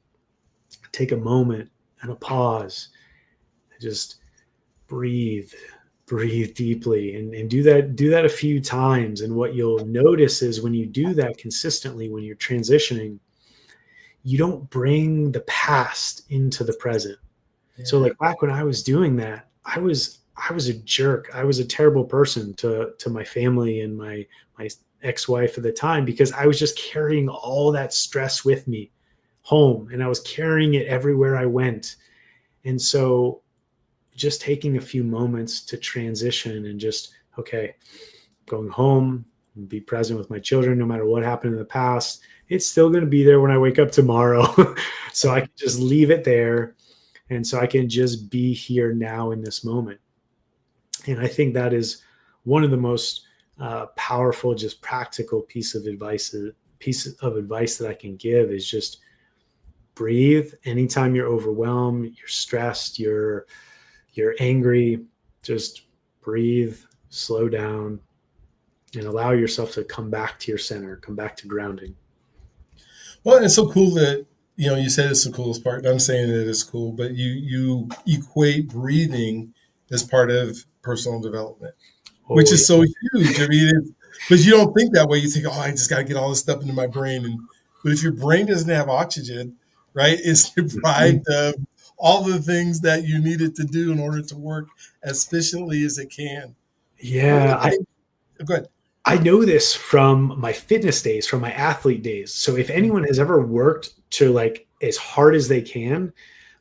take a moment and a pause. Just breathe deeply, and do that a few times. And what you'll notice is when you do that consistently, when you're transitioning, you don't bring the past into the present. Yeah. So like back when I was doing that, I was a jerk. I was a terrible person to my family and my ex-wife at the time, because I was just carrying all that stress with me home, and I was carrying it everywhere I went. And so just taking a few moments to transition and just, okay, going home, be present with my children no matter what happened in the past. It's still going to be there when I wake up tomorrow. So I can just leave it there. And so I can just be here now in this moment. And I think that is one of the most powerful, just practical piece of advice that I can give is just breathe. Anytime you're overwhelmed, you're stressed, you're angry, just breathe, slow down, and allow yourself to come back to your center, come back to grounding. Well, it's so cool that you said it's the coolest part. And I'm saying that it's cool, but you equate breathing as part of personal development, which Oh is so huge. I mean, but you don't think that way. You think, oh, I just got to get all this stuff into my brain. But if your brain doesn't have oxygen, right, it's yeah. deprived of all the things that you need it to do in order to work as efficiently as it can. Yeah, Go ahead. I know this from my fitness days, from my athlete days. So if anyone has ever worked to like as hard as they can,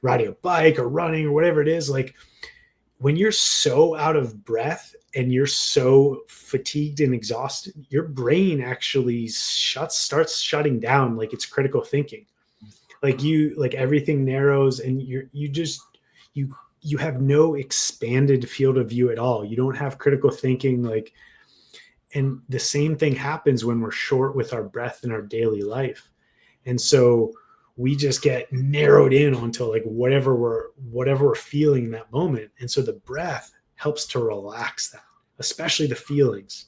riding a bike or running or whatever it is, like when you're so out of breath and you're so fatigued and exhausted, your brain actually starts shutting down, like it's critical thinking. Like everything narrows and you you have no expanded field of view at all. You don't have critical thinking, like, and the same thing happens when we're short with our breath in our daily life. And so we just get narrowed in onto like whatever we're feeling in that moment. And so the breath helps to relax that, especially the feelings.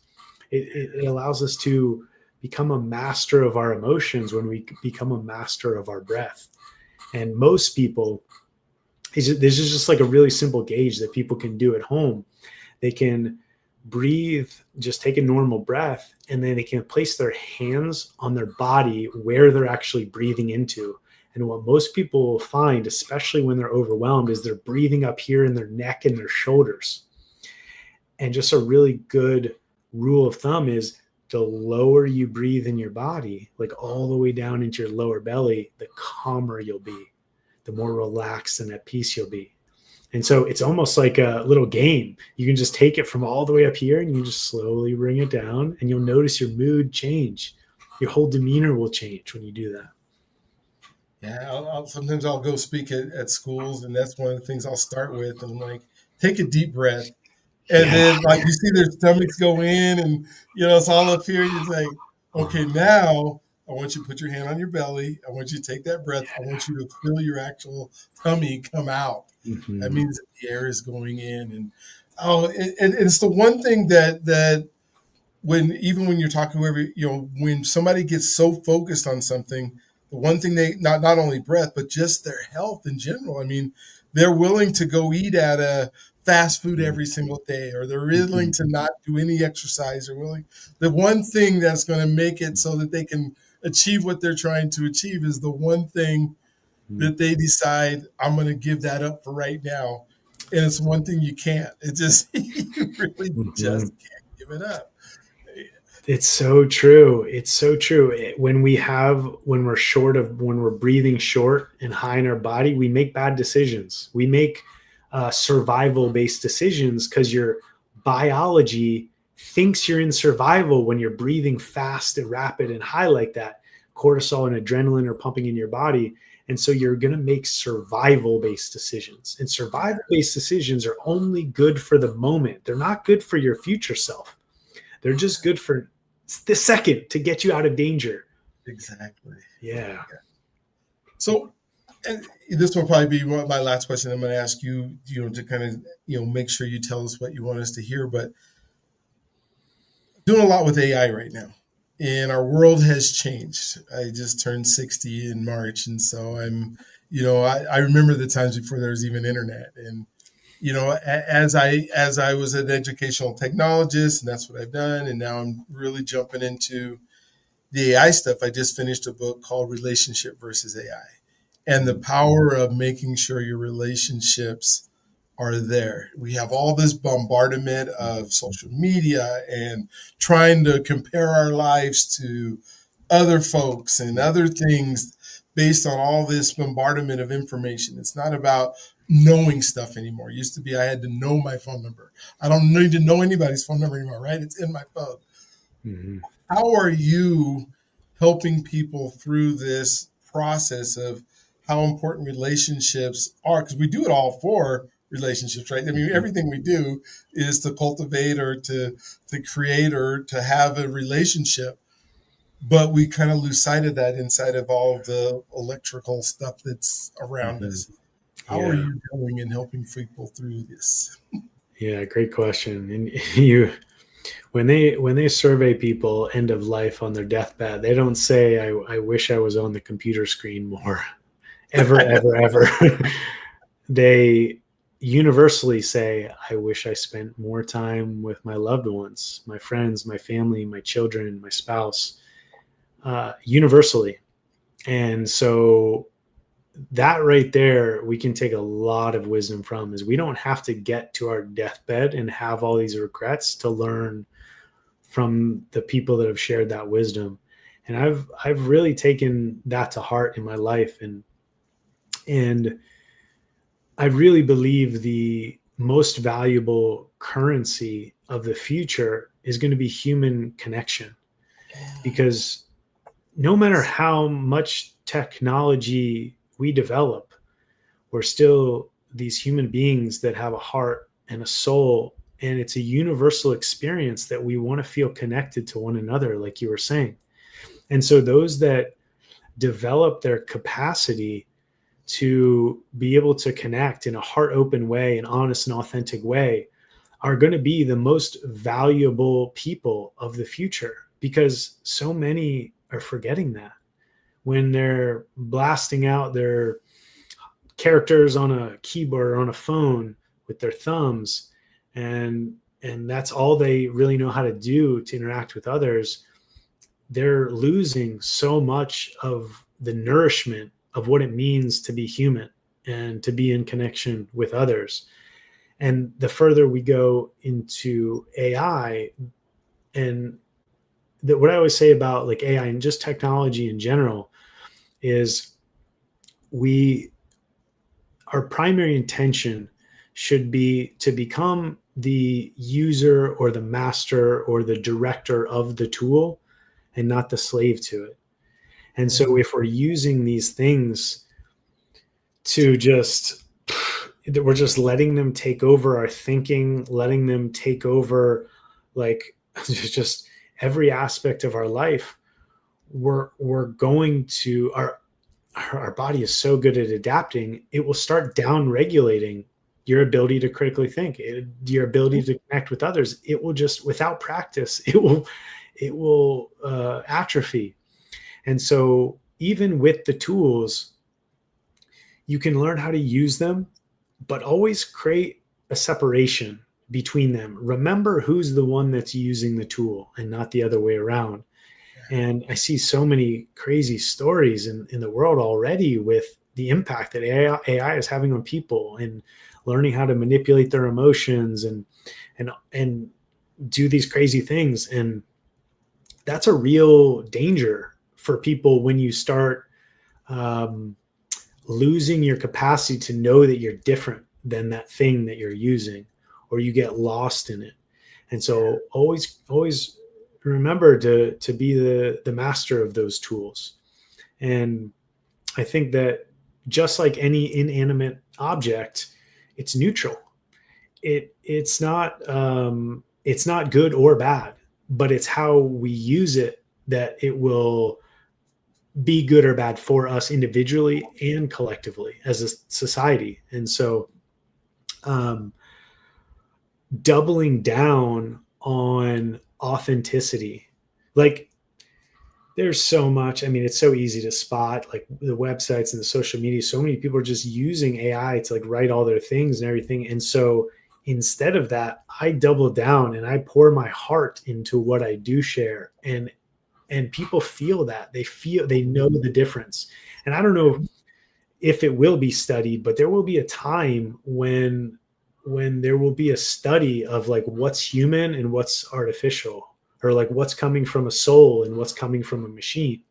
It allows us to become a master of our emotions when we become a master of our breath. And most people, this is just like a really simple gauge that people can do at home. They can breathe, just take a normal breath, and then they can place their hands on their body where they're actually breathing into. And what most people will find, especially when they're overwhelmed, is they're breathing up here in their neck and their shoulders. And just a really good rule of thumb is the lower you breathe in your body, like all the way down into your lower belly, the calmer you'll be, the more relaxed and at peace you'll be. And so it's almost like a little game. You can just take it from all the way up here and you just slowly bring it down, and you'll notice your mood change. Your whole demeanor will change when you do that. Yeah, sometimes I'll go speak at schools, and that's one of the things I'll start with. And I'm like, take a deep breath. And Yeah. then, like, you see their stomachs go in, and, it's all up here. You're like, okay, now I want you to put your hand on your belly. I want you to take that breath. I want you to feel your actual tummy come out. That Mm-hmm. means that the air is going in. And, it's the one thing that when you're talking to whoever, when somebody gets so focused on something, the one thing they not only breath but just their health in general. I mean, they're willing to go eat at a fast food every single day, or they're willing to not do any exercise, or willing, the one thing that's going to make it so that they can achieve what they're trying to achieve is the one thing that they decide, I'm going to give that up for right now. And it's one thing you can't. It just you really Mm-hmm. just can't give it up. It's so true. It's so true. When we're breathing short and high in our body, we make bad decisions. We make survival based decisions because your biology thinks you're in survival when you're breathing fast and rapid and high like that. Cortisol and adrenaline are pumping in your body. And so you're going to make survival based decisions. And survival based decisions are only good for the moment, they're not good for your future self. They're just good for the second to get you out of danger. Exactly. Yeah. So, and this will probably be my last question. I'm going to ask you, to kind of, make sure you tell us what you want us to hear. But doing a lot with AI right now, and our world has changed. I just turned 60 in March, and so I remember the times before there was even internet. And as I was an educational technologist, and that's what I've done, and now I'm really jumping into the AI stuff. I just finished a book called Relationship versus AI, and the power of making sure your relationships are there. We have all this bombardment of social media and trying to compare our lives to other folks and other things based on all this bombardment of information. It's not about knowing stuff anymore. It used to be I had to know my phone number. I don't need to know anybody's phone number anymore, right? It's in my phone. Mm-hmm. How are you helping people through this process of how important relationships are? Because we do it all for relationships, right? I mean, Mm-hmm. everything we do is to cultivate or to create or to have a relationship, but we kind of lose sight of that inside of all of the electrical stuff that's around Mm-hmm. us. How are Yeah. you going and helping people through this? Yeah. Great question. And you, when they survey people end of life on their deathbed, they don't say, I wish I was on the computer screen more, ever, ever, ever. They universally say, I wish I spent more time with my loved ones, my friends, my family, my children, my spouse, universally. And so that right there, we can take a lot of wisdom from, is we don't have to get to our deathbed and have all these regrets to learn from the people that have shared that wisdom. And I've really taken that to heart in my life. And I really believe the most valuable currency of the future is going to be human connection, because no matter how much technology we develop, we're still these human beings that have a heart and a soul. And it's a universal experience that we want to feel connected to one another, like you were saying. And so those that develop their capacity to be able to connect in a heart open way, an honest and authentic way, are going to be the most valuable people of the future, because so many are forgetting that when they're blasting out their characters on a keyboard or on a phone with their thumbs, and that's all they really know how to do to interact with others. They're losing so much of the nourishment of what it means to be human and to be in connection with others. And the further we go into AI, and what I always say about like AI and just technology in general is, we our primary intention should be to become the user or the master or the director of the tool, and not the slave to it. And so if we're using these things to just, we're just letting them take over our thinking, letting them take over like just every aspect of our life, we're going to our body is so good at adapting, it will start down regulating your ability to critically think, your ability to connect with others. It will just, without practice, it will atrophy. And so even with the tools, you can learn how to use them, but always create a separation between them. Remember who's the one that's using the tool and not the other way around. And I see so many crazy stories in the world already with the impact that AI is having on people, and learning how to manipulate their emotions and do these crazy things. And that's a real danger for people when you start um, losing your capacity to know that you're different than that thing that you're using, or you get lost in it. And so always remember to be the master of those tools. And I think that just like any inanimate object, it's neutral. It's not good or bad, but it's how we use it that it will be good or bad for us individually and collectively as a society. And so um, doubling down on authenticity, like there's so much. I mean, it's so easy to spot, like the websites and the social media. So many people are just using AI to like write all their things and everything. And so instead of that, I double down and I pour my heart into what I do share. And people feel that, they know the difference. And I don't know if it will be studied, but there will be a time when there will be a study of like what's human and what's artificial, or like what's coming from a soul and what's coming from a machine.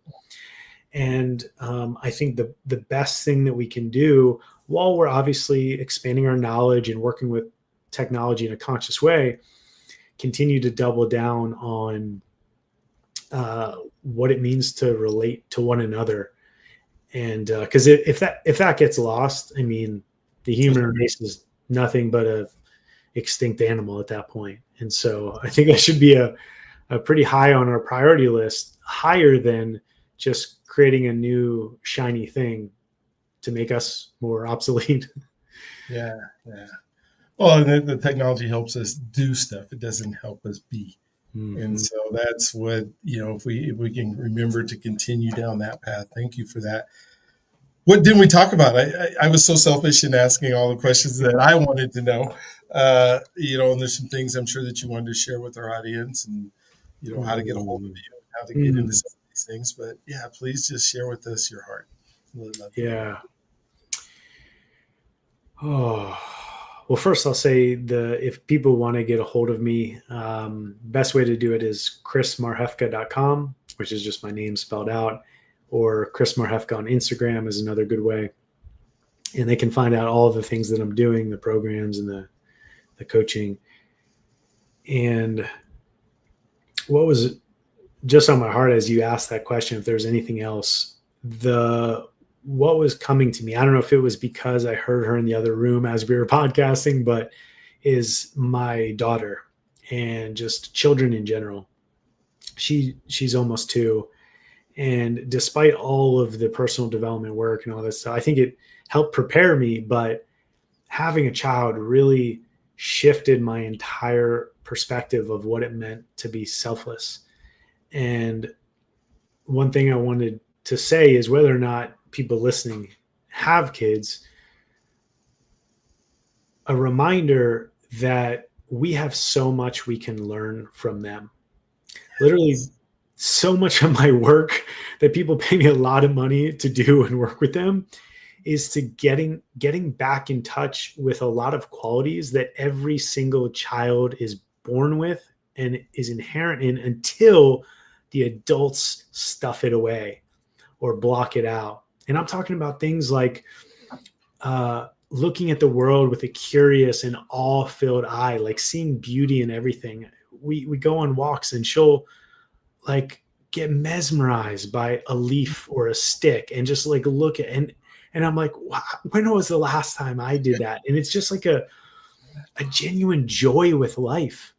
And I think the best thing that we can do, while we're obviously expanding our knowledge and working with technology in a conscious way, continue to double down on what it means to relate to one another. And because if that gets lost, I mean, the human race is nothing but a extinct animal at that point. And so I think that should be a pretty high on our priority list, higher than just creating a new shiny thing to make us more obsolete. Yeah, yeah. Well, the technology helps us do stuff. It doesn't help us be. And so that's what, if we can remember to continue down that path. Thank you for that. What didn't we talk about? I was so selfish in asking all the questions that I wanted to know. And there's some things I'm sure that you wanted to share with our audience, and how to get a hold of you, and how to get into some of these things. But yeah, please just share with us your heart. Really love Yeah. Oh, well, first I'll say if people want to get a hold of me, best way to do it is chrismarhefka.com, which is just my name spelled out, or Chris Marhefka on Instagram is another good way. And they can find out all of the things that I'm doing, the programs and the coaching. And what was just on my heart as you asked that question, if there's anything else, what was coming to me, I don't know if it was because I heard her in the other room as we were podcasting, but is my daughter and just children in general. She's almost 2. And despite all of the personal development work and all this stuff, I think it helped prepare me, but having a child really shifted my entire perspective of what it meant to be selfless. And one thing I wanted to say is, whether or not people listening have kids, a reminder that we have so much we can learn from them. Literally so much of my work that people pay me a lot of money to do and work with them is to getting back in touch with a lot of qualities that every single child is born with and is inherent in, until the adults stuff it away or block it out. And I'm talking about things like looking at the world with a curious and awe-filled eye, like seeing beauty in everything. We go on walks and she'll like get mesmerized by a leaf or a stick and just like look at, and I'm like, wow, when was the last time I did that? And it's just like a genuine joy with life,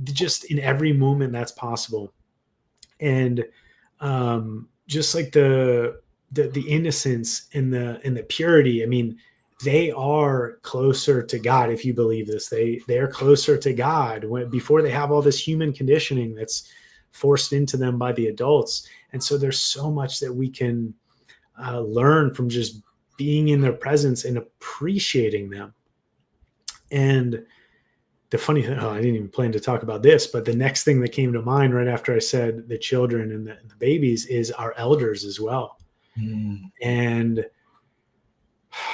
just in every moment that's possible. And just like the innocence and the purity. I mean, they are closer to God. If you believe this, they are closer to God before they have all this human conditioning that's forced into them by the adults. And so there's so much that we can learn from just being in their presence and appreciating them. And the funny thing, I didn't even plan to talk about this, but the next thing that came to mind right after I said the children and the babies is our elders as well. And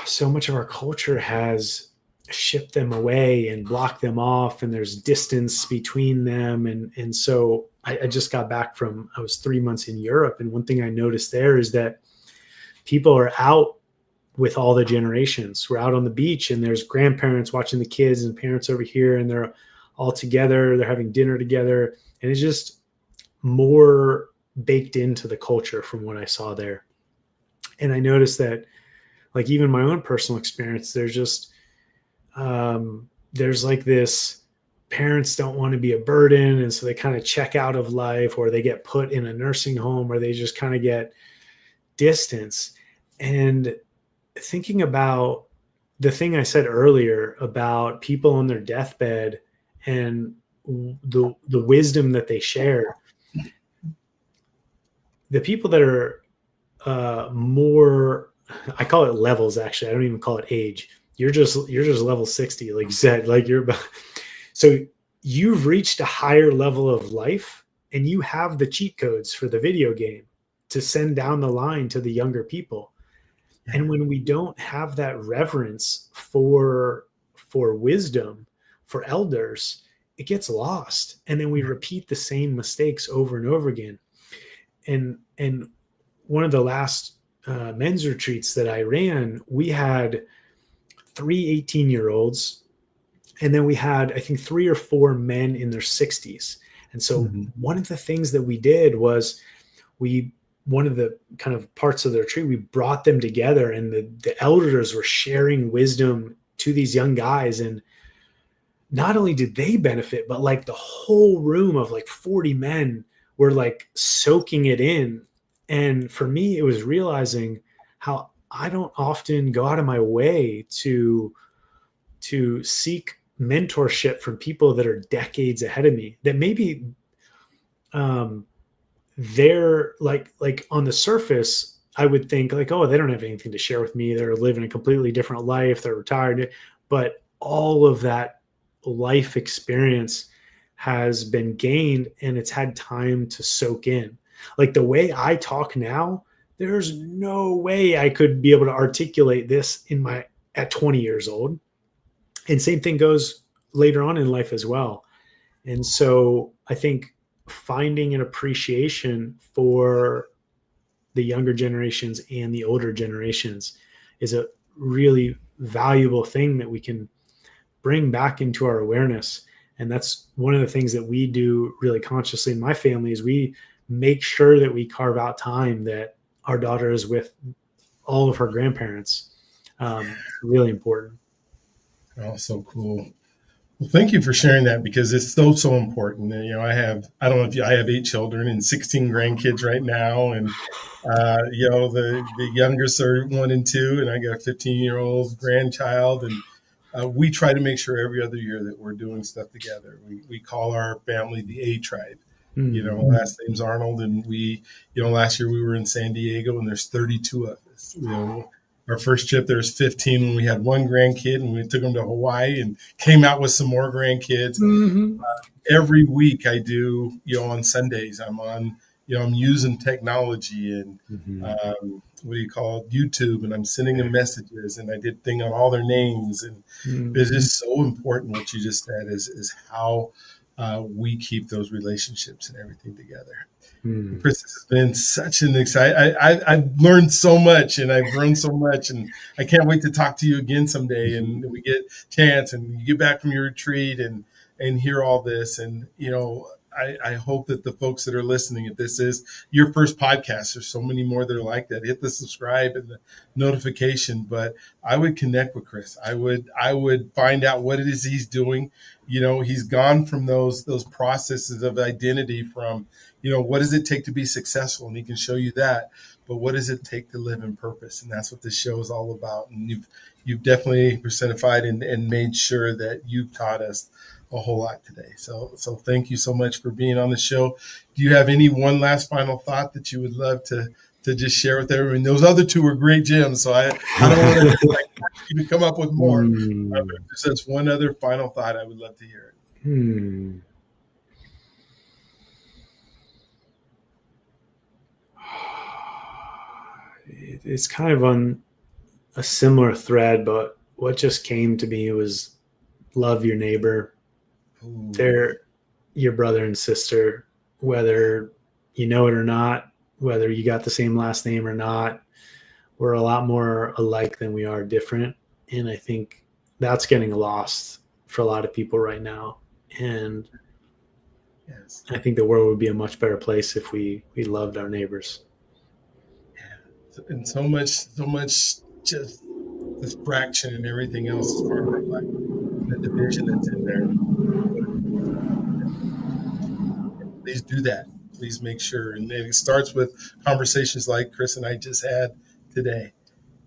so much of our culture has shipped them away and blocked them off, and there's distance between them. And so I just got back I was 3 months in Europe. And one thing I noticed there is that people are out with all the generations. We're out on the beach and there's grandparents watching the kids and parents over here, and they're all together, they're having dinner together. And it's just more baked into the culture from what I saw there. And I noticed that, like, even my own personal experience, there's just, there's like this, parents don't want to be a burden. And so they kind of check out of life, or they get put in a nursing home, or they just kind of get distance. And thinking about the thing I said earlier about people on their deathbed and the wisdom that they share, the people that are more, I call it levels. Actually, I don't even call it age. You're just level 60, like you said, like you're about, so you've reached a higher level of life, and you have the cheat codes for the video game to send down the line to the younger people. Yeah. And when we don't have that reverence for wisdom, for elders, it gets lost. And then we repeat the same mistakes over and over again. And one of the last men's retreats that I ran, we had 3 18-year-olds, and then we had, I think, 3 or 4 men in their 60s. And so one of the things that we did was one of the kind of parts of the retreat, we brought them together, and the elders were sharing wisdom to these young guys. And not only did they benefit, but like the whole room of like 40 men were like soaking it in. And for me, it was realizing how I don't often go out of my way to seek mentorship from people that are decades ahead of me, that maybe they're like on the surface, I would think like, oh, they don't have anything to share with me. They're living a completely different life. They're retired. But all of that life experience has been gained, and it's had time to soak in. Like the way I talk now, there's no way I could be able to articulate this at 20 years old. And same thing goes later on in life as well. And so I think finding an appreciation for the younger generations and the older generations is a really valuable thing that we can bring back into our awareness. And that's one of the things that we do really consciously in my family, is we make sure that we carve out time that our daughter is with all of her grandparents. Really important. Oh, so cool. Well, thank you for sharing that, because it's so important. And, I don't know if I have 8 children and 16 grandkids right now. And, the youngest are 1 and 2, and I got a 15-year-old grandchild. And we try to make sure every other year that we're doing stuff together. We call our family the A tribe. Last name's Arnold. And last year we were in San Diego, and there's 32 of us. Our first trip, there was 15 when we had 1 grandkid, and we took them to Hawaii and came out with some more grandkids. Every week I do, on Sundays, I'm using technology and YouTube, and I'm sending them messages, and I did thing on all their names. And it's just so important what you just said is how we keep those relationships and everything together. Chris, this has been such an exciting. I've learned so much, and I've grown so much, and I can't wait to talk to you again someday. And we get a chance, and you get back from your retreat and hear all this. And I hope that the folks that are listening, if this is your first podcast, there's so many more that are like that. Hit the subscribe and the notification. But I would connect with Chris. I would find out what it is he's doing. He's gone from those processes of identity from, what does it take to be successful? And he can show you that. But what does it take to live in purpose? And that's what this show is all about. And you've definitely personified and made sure that you've taught us a whole lot today. So thank you so much for being on the show. Do you have one last final thought that you would love to just share with everyone? Those other 2 were great gems, so I don't want you to come up with more. There's just one other final thought I would love to hear. It's kind of on a similar thread, but what just came to me was love your neighbor. They're your brother and sister, whether you know it or not, whether you got the same last name or not. We're a lot more alike than we are different. And I think that's getting lost for a lot of people right now. And yes, I think the world would be a much better place if we loved our neighbors. Yeah. And so much just distraction and everything else is part of our life. The division that's in there. Please do that. Please make sure. And it starts with conversations like Chris and I just had today.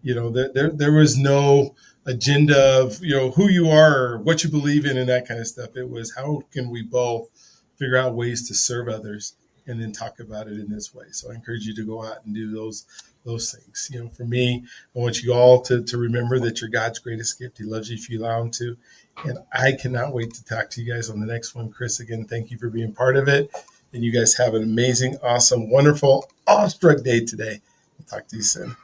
There was no agenda of, who you are or what you believe in and that kind of stuff. It was, how can we both figure out ways to serve others and then talk about it in this way. So I encourage you to go out and do those things. For me, I want you all to remember that you're God's greatest gift. He loves you if you allow him to. And I cannot wait to talk to you guys on the next one. Chris, again, thank you for being part of it. And you guys have an amazing, awesome, wonderful, awestruck day today. I'll talk to you soon.